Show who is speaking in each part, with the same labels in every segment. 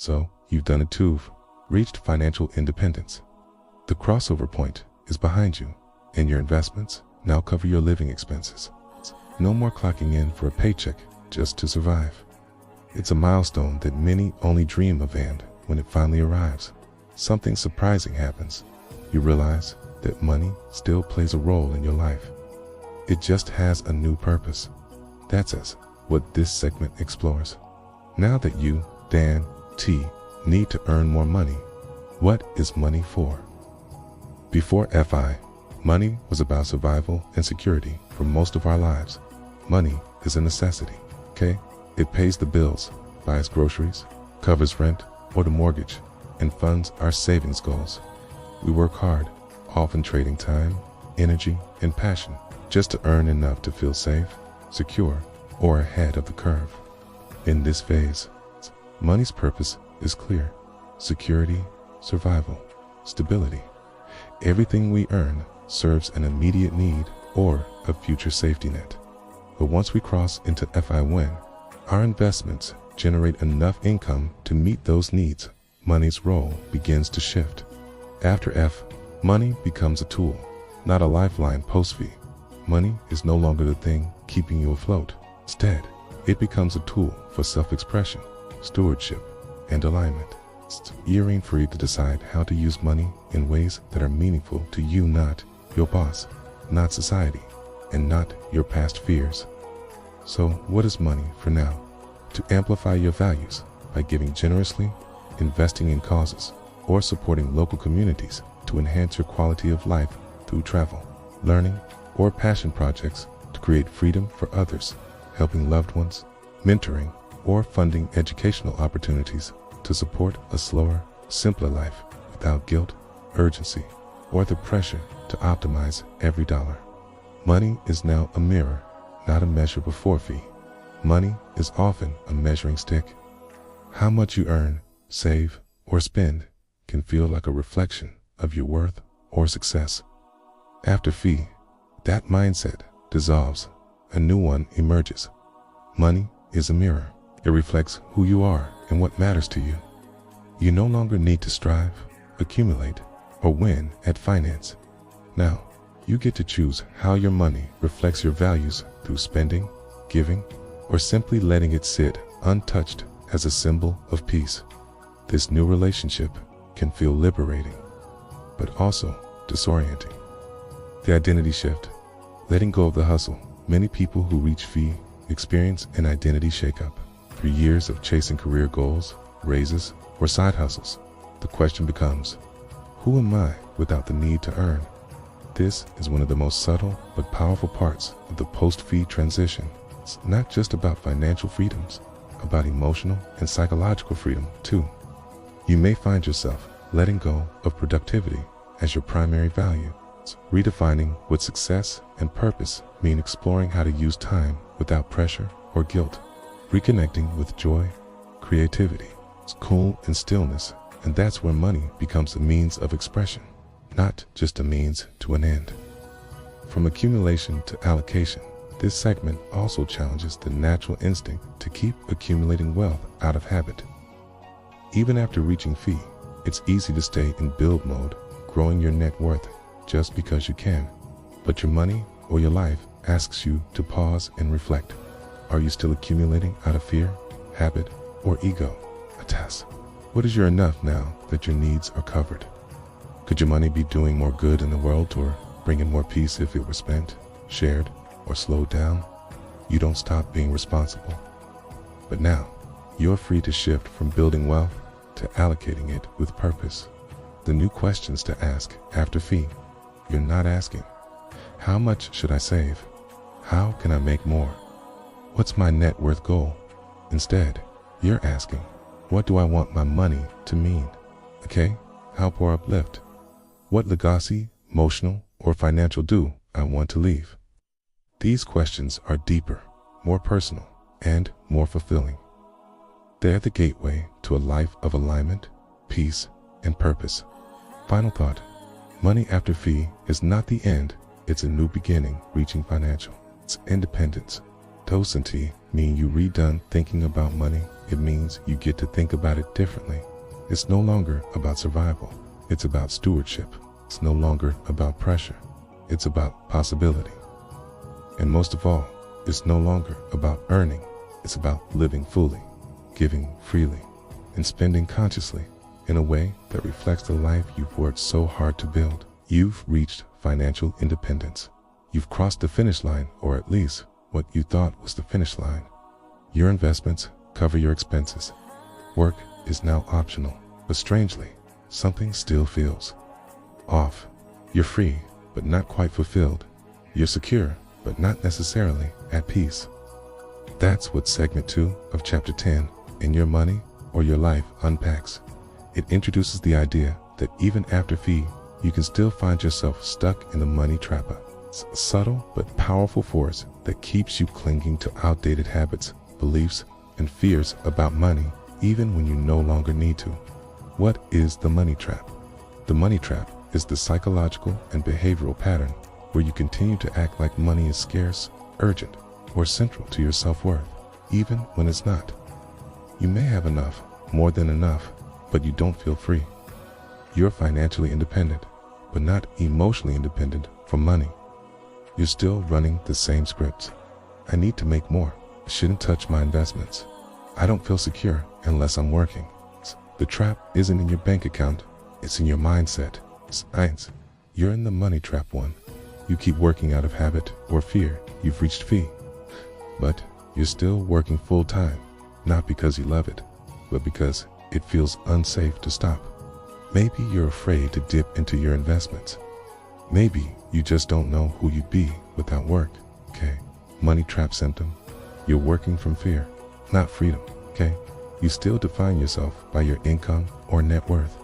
Speaker 1: So you've done it too, reached financial independence. The crossover point is behind you, and your investments now cover your living expenses. No more clocking in for a paycheck just to survive. It's a milestone that many only dream of, and when it finally arrives, something surprising happens. You realize that money still plays a role in your life. It just has a new purpose. That's what this segment explores. Now that you, Dan T, need to earn more money, what is money for? Before FI, money was about survival and security for most of our lives. Money is a necessity, okay? It pays the bills, buys groceries, covers rent or the mortgage, and funds our savings goals. We work hard, often trading time, energy, and passion just to earn enough to feel safe, secure, or ahead of the curve. In this phase, money's purpose is clear: security, survival, stability. Everything we earn serves an immediate need or a future safety net. But once we cross into FI1, our investments generate enough income to meet those needs. Money's role begins to shift. After F, money becomes a tool, not a lifeline post-fee. Money is no longer the thing keeping you afloat. Instead, it becomes a tool for self-expression, stewardship, and alignment. You're free to decide how to use money in ways that are meaningful to you, not your boss, not society, and not your past fears. So what is money for now? To amplify your values by giving generously, investing in causes, or supporting local communities to enhance your quality of life through travel, learning, or passion projects to create freedom for others, helping loved ones, mentoring, or funding educational opportunities to support a slower, simpler life without guilt, urgency, or the pressure to optimize every dollar. Money is now a mirror, not a measure before fee. Money is often a measuring stick. How much you earn, save, or spend can feel like a reflection of your worth or success. After fee, that mindset dissolves, a new one emerges. Money is a mirror. It reflects who you are and what matters to you. You no longer need to strive, accumulate, or win at finance. Now, you get to choose how your money reflects your values through spending, giving, or simply letting it sit untouched as a symbol of peace. This new relationship can feel liberating, but also disorienting. The identity shift. Letting go of the hustle. Many people who reach fee experience an identity shakeup. Through years of chasing career goals, raises, or side hustles, the question becomes, who am I without the need to earn? This is one of the most subtle but powerful parts of the post-fee transition. It's not just about financial freedoms, about emotional and psychological freedom too. You may find yourself letting go of productivity as your primary value. It's redefining what success and purpose mean, exploring how to use time without pressure or guilt, reconnecting with joy, creativity, cool and stillness, and that's where money becomes a means of expression, not just a means to an end. From accumulation to allocation, this segment also challenges the natural instinct to keep accumulating wealth out of habit. Even after reaching fee, it's easy to stay in build mode, growing your net worth just because you can. But your money or your life asks you to pause and reflect. Are you still accumulating out of fear, habit, or ego? A test. What is your enough now that your needs are covered? Could your money be doing more good in the world or bringing more peace if it were spent, shared, or slowed down? You don't stop being responsible. But now, you're free to shift from building wealth to allocating it with purpose. The new questions to ask after fee. You're not asking, how much should I save? How can I make more? What's my net worth goal? Instead, you're asking, what do I want my money to mean? Okay, help or uplift? What legacy, emotional, or financial do I want to leave? These questions are deeper, more personal, and more fulfilling. They're the gateway to a life of alignment, peace, and purpose. Final thought. Money after fee is not the end, it's a new beginning reaching financial. It's independence. Docenti mean you redone thinking about money It means you get to think about it differently. It's no longer about survival. It's about stewardship. It's no longer about pressure. It's about possibility. And most of all, it's no longer about earning. It's about living fully, giving freely, and spending consciously in a way that reflects the life you've worked so hard to build. You've reached financial independence. You've crossed the finish line, or at least what you thought was the finish line. Your investments cover your expenses. Work is now optional, but strangely, something still feels off. You're free, but not quite fulfilled. You're secure, but not necessarily at peace. That's what segment 2 of chapter 10, In Your Money or Your Life, unpacks. It introduces the idea that even after fee, you can still find yourself stuck in the money trap. It's a subtle but powerful force that keeps you clinging to outdated habits, beliefs, and fears about money, even when you no longer need to. What is the money trap? The money trap is the psychological and behavioral pattern where you continue to act like money is scarce, urgent, or central to your self-worth, even when it's not. You may have enough, more than enough, but you don't feel free. You're financially independent, but not emotionally independent from money. You're still running the same scripts. I need to make more. I shouldn't touch my investments. I don't feel secure unless I'm working. The trap isn't in your bank account, it's in your mindset. Science. You're in the money trap one. You keep working out of habit or fear you've reached fee. But you're still working full time, not because you love it, but because it feels unsafe to stop. Maybe you're afraid to dip into your investments. Maybe you just don't know who you'd be without work. Okay, money trap symptom. You're working from fear, not freedom. Okay, you still define yourself by your income or net worth.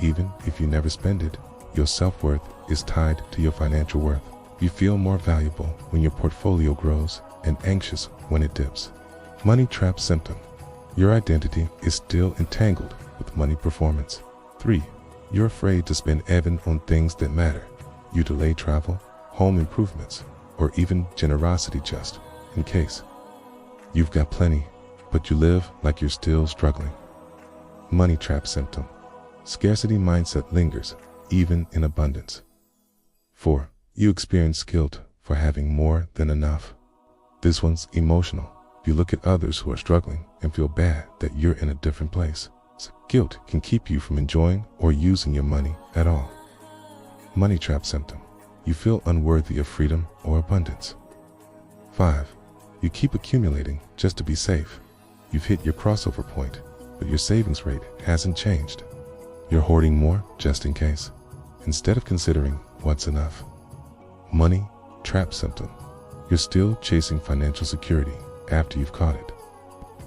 Speaker 1: Even if you never spend it, your self-worth is tied to your financial worth. You feel more valuable when your portfolio grows and anxious when it dips. Money trap symptom. Your identity is still entangled with money performance. 3. You're afraid to spend even on things that matter. You delay travel, home improvements, or even generosity just in case. You've got plenty, but you live like you're still struggling. Money trap symptom. Scarcity mindset lingers, even in abundance. 4. You experience guilt for having more than enough. This one's emotional. You look at others who are struggling and feel bad that you're in a different place. So guilt can keep you from enjoying or using your money at all. Money trap symptom. You feel unworthy of freedom or abundance. 5. You keep accumulating just to be safe. You've hit your crossover point, but your savings rate hasn't changed. You're hoarding more just in case, instead of considering what's enough. Money trap symptom. You're still chasing financial security after you've caught it.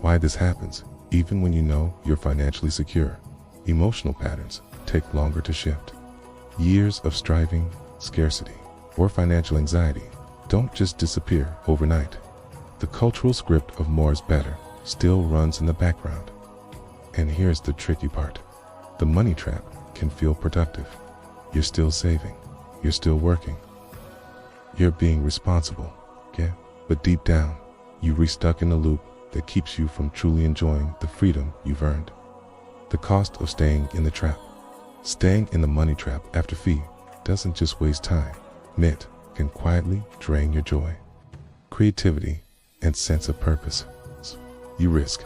Speaker 1: Why this happens, even when you know you're financially secure. Emotional patterns take longer to shift. Years of striving, scarcity, or financial anxiety don't just disappear overnight. The cultural script of more is better still runs in the background. And here's the tricky part. The money trap can feel productive. You're still saving. You're still working. You're being responsible, okay? But deep down, you're stuck in a loop that keeps you from truly enjoying the freedom you've earned. The cost of staying in the trap. Staying in the money trap after fee doesn't just waste time. It can quietly drain your joy, creativity, and sense of purpose. You risk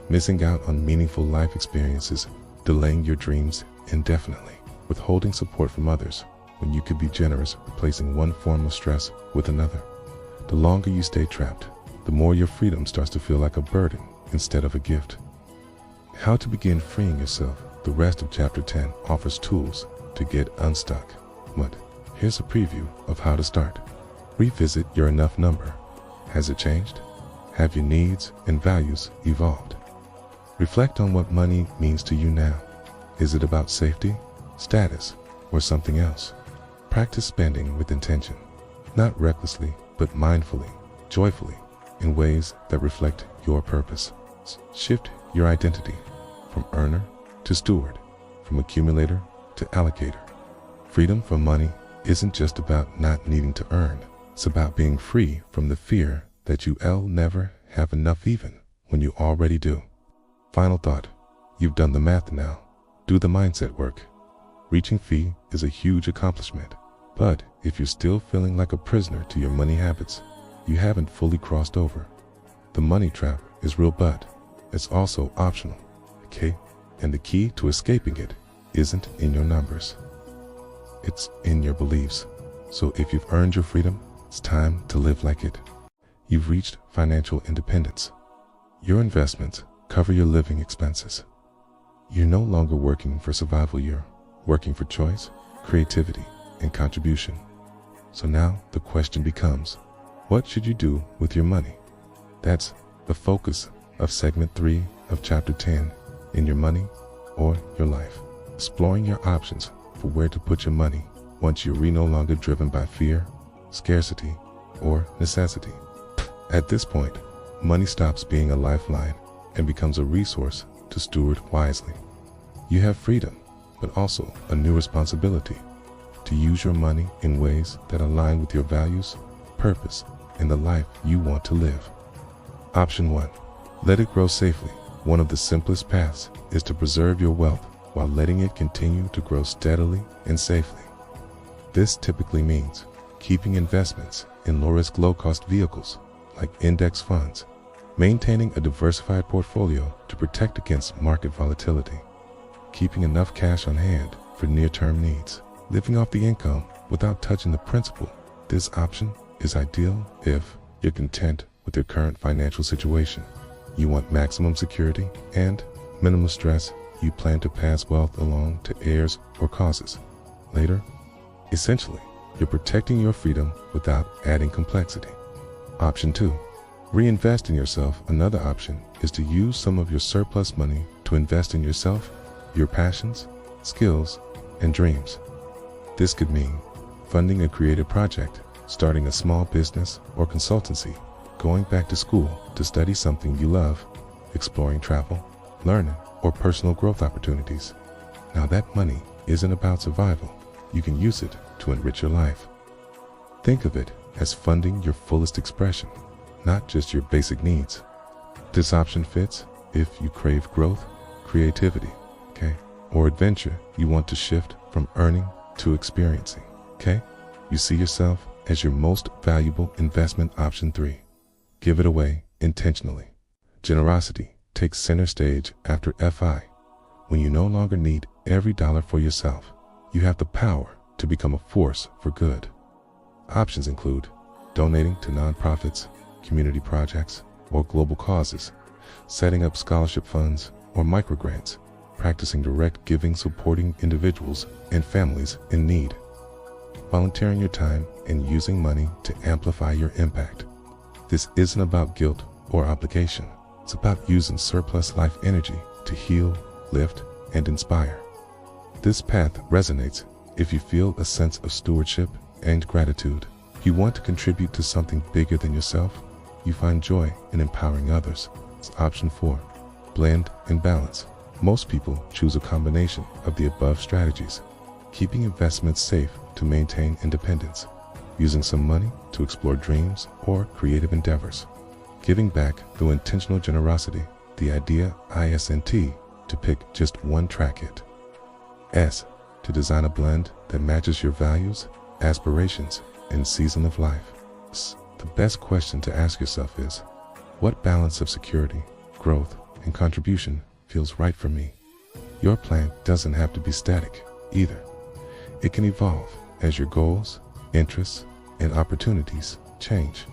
Speaker 1: missing out on meaningful life experiences, delaying your dreams indefinitely, withholding support from others when you could be generous, replacing one form of stress with another. The longer you stay trapped, the more your freedom starts to feel like a burden instead of a gift. How to begin freeing yourself. The rest of chapter 10 offers tools to get unstuck. But here's a preview of how to start. Revisit your enough number. Has it changed? Have your needs and values evolved? Reflect on what money means to you now. Is it about safety, status, or something else? Practice spending with intention, not recklessly, but mindfully, joyfully, in ways that reflect your purpose. Shift your identity from earner to steward, from accumulator to allocator. Freedom from money isn't just about not needing to earn. It's about being free from the fear that you'll never have enough even when you already do. Final thought. You've done the math now. Do the mindset work. Reaching fee is a huge accomplishment. But if you're still feeling like a prisoner to your money habits, you haven't fully crossed over. The money trap is real, but it's also optional, okay? And the key to escaping it isn't in your numbers. It's in your beliefs. So if you've earned your freedom, it's time to live like it. You've reached financial independence. Your investments cover your living expenses. You're no longer working for survival, you're working for choice, creativity, and contribution. So now the question becomes, what should you do with your money? That's the focus of segment 3 of chapter 10 in Your Money or Your Life. Exploring your options for where to put your money once you're no longer driven by fear, scarcity, or necessity. At this point, money stops being a lifeline and becomes a resource to steward wisely. You have freedom, but also a new responsibility to use your money in ways that align with your values, purpose, and the life you want to live. Option 1. Let it grow safely. One of the simplest paths is to preserve your wealth while letting it continue to grow steadily and safely. This typically means keeping investments in low-risk, low-cost vehicles like index funds, maintaining a diversified portfolio to protect against market volatility, keeping enough cash on hand for near-term needs, living off the income without touching the principal. This option is ideal if you're content with your current financial situation. You want maximum security and minimal stress. You plan to pass wealth along to heirs or causes later. Essentially, you're protecting your freedom without adding complexity. Option 2. Reinvest in yourself. Another option is to use some of your surplus money to invest in yourself, your passions, skills, and dreams. This could mean funding a creative project, starting a small business or consultancy, going back to school to study something you love, exploring travel, learning, or personal growth opportunities. Now that money isn't about survival. You can use it to enrich your life. Think of it as funding your fullest expression, not just your basic needs. This option fits if you crave growth, creativity, okay, or adventure. You want to shift from earning to experiencing, okay? You see yourself as your most valuable investment. Option 3. Give it away intentionally. Generosity takes center stage after FI. When you no longer need every dollar for yourself, you have the power to become a force for good. Options include donating to nonprofits, community projects, or global causes, setting up scholarship funds or microgrants, practicing direct giving, supporting individuals and families in need, volunteering your time, and using money to amplify your impact. This isn't about guilt or obligation. It's about using surplus life energy to heal, lift, and inspire. This path resonates if you feel a sense of stewardship and gratitude. You want to contribute to something bigger than yourself. You find joy in empowering others. It's option 4. Blend and balance. Most people choose a combination of the above strategies, keeping investments safe to maintain independence, using some money to explore dreams or creative endeavors, giving back through intentional generosity. The idea isn't to pick just one track hit. S, to design a blend that matches your values, aspirations, and season of life. The best question to ask yourself is, what balance of security, growth, and contribution feels right for me? Your plan doesn't have to be static either. It can evolve as your goals, interests, and opportunities change.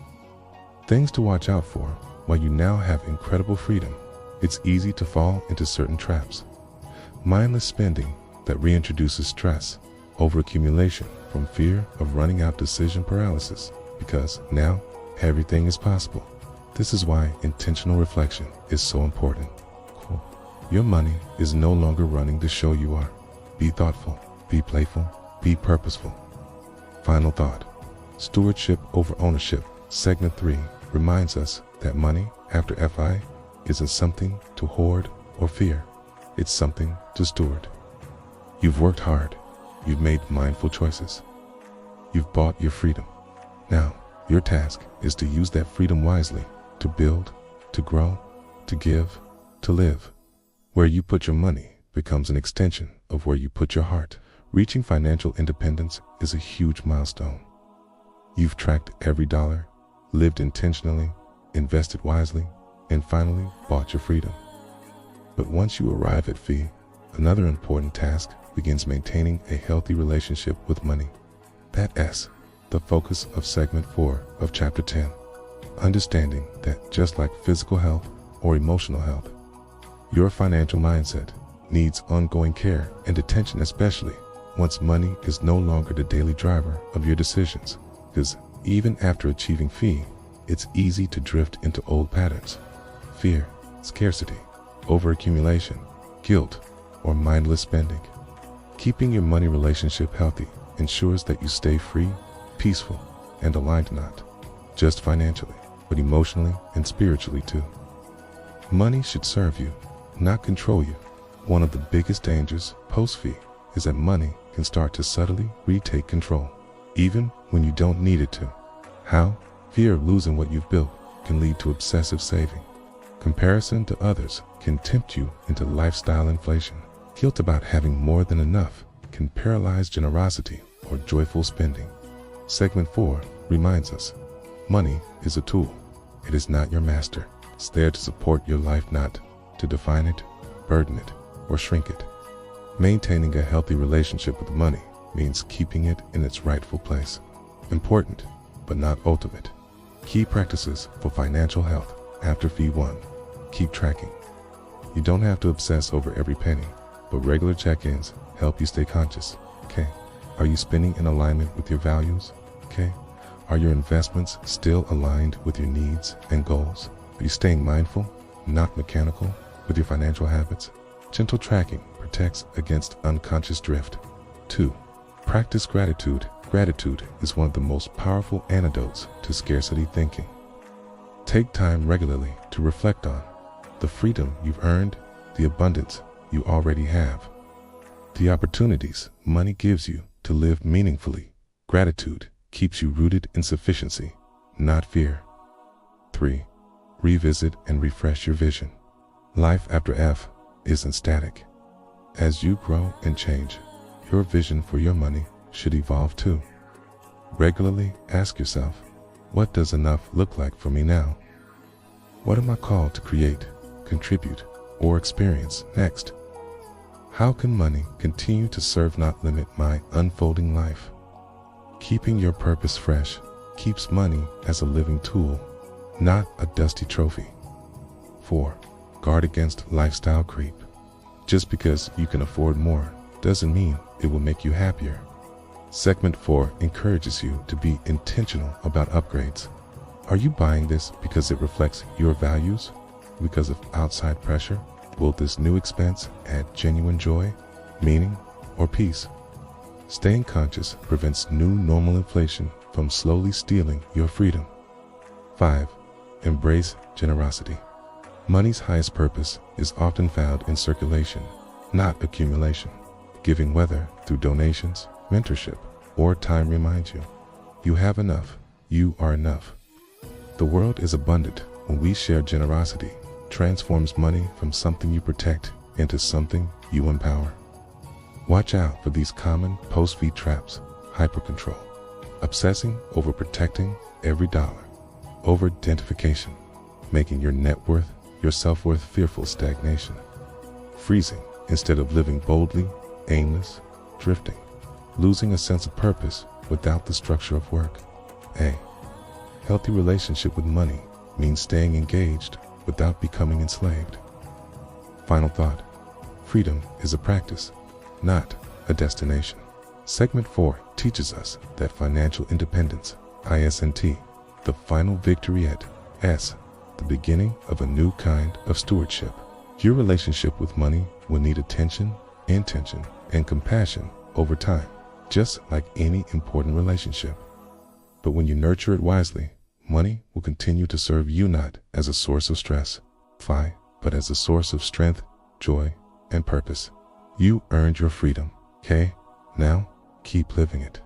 Speaker 1: Things to watch out for. While you now have incredible freedom, it's easy to fall into certain traps. Mindless spending that reintroduces stress, overaccumulation from fear of running out, decision paralysis, because now everything is possible. This is why intentional reflection is so important. Cool. Your money is no longer running the show you are. Be thoughtful, be playful, be purposeful. Final thought. Stewardship over ownership. Segment 3 reminds us that money after FI isn't something to hoard or fear. It's something to steward. You've worked hard. You've made mindful choices. You've bought your freedom. Now, your task is to use that freedom wisely, to build, to grow, to give, to live. Where you put your money becomes an extension of where you put your heart. Reaching financial independence is a huge milestone. You've tracked every dollar, lived intentionally, invested wisely, and finally bought your freedom. But once you arrive at fee, another important task begins: maintaining a healthy relationship with money. That's the focus of segment 4 of chapter 10. Understanding that just like physical health or emotional health, your financial mindset needs ongoing care and attention, especially once money is no longer the daily driver of your decisions. Because even after achieving fee, it's easy to drift into old patterns: fear, scarcity, overaccumulation, guilt, or mindless spending. Keeping your money relationship healthy ensures that you stay free, peaceful, and aligned, not just financially, but emotionally and spiritually too. Money should serve you, not control you. One of the biggest dangers post-fee is that money can start to subtly retake control, even when you don't need it to. How? Fear of losing what you've built can lead to obsessive saving. Comparison to others can tempt you into lifestyle inflation. Guilt about having more than enough can paralyze generosity or joyful spending. Segment 4 reminds us, money is a tool. It is not your master. It's there to support your life, not to define it, burden it, or shrink it. Maintaining a healthy relationship with money means keeping it in its rightful place. Important, but not ultimate. Key practices for financial health after fee 1. Keep tracking. You don't have to obsess over every penny, but regular check-ins help you stay conscious. Okay. Are you spending in alignment with your values? Okay. Are your investments still aligned with your needs and goals? Are you staying mindful, not mechanical, with your financial habits? Gentle tracking protects against unconscious drift. 2. Practice gratitude. Gratitude is one of the most powerful antidotes to scarcity thinking. Take time regularly to reflect on the freedom you've earned, the abundance you already have, the opportunities money gives you to live meaningfully. Gratitude keeps you rooted in sufficiency, not fear. 3. Revisit and refresh your vision. Life after F isn't static. As you grow and change, your vision for your money should evolve too. Regularly ask yourself, what does enough look like for me now? What am I called to create, contribute, or experience next? How can money continue to serve, not limit, my unfolding life? Keeping your purpose fresh keeps money as a living tool, not a dusty trophy. 4. Guard against lifestyle creep. Just because you can afford more doesn't mean it will make you happier. Segment 4 encourages you to be intentional about upgrades. Are you buying this because it reflects your values? Because of outside pressure? Will this new expense add genuine joy, meaning, or peace? Staying conscious prevents new normal inflation from slowly stealing your freedom. 5. Embrace generosity. Money's highest purpose is often found in circulation, not accumulation. Giving, whether through donations, mentorship, or time, reminds you, you have enough, you are enough. The world is abundant when we share. Generosity transforms money from something you protect into something you empower. Watch out for these common post-fee traps: hypercontrol, obsessing over protecting every dollar, over-identification, making your net worth your self-worth, fearful stagnation, freezing instead of living boldly, aimless, drifting, losing a sense of purpose without the structure of work. A healthy relationship with money means staying engaged without becoming enslaved. Final thought: freedom is a practice, not a destination. Segment 4 teaches us that financial independence, ISNT, the final victory at S, the beginning of a new kind of stewardship. Your relationship with money will need attention, intention, and compassion over time, just like any important relationship. But when you nurture it wisely, money will continue to serve you not as a source of stress, but as a source of strength, joy, and purpose. You earned your freedom, okay? Now, keep living it.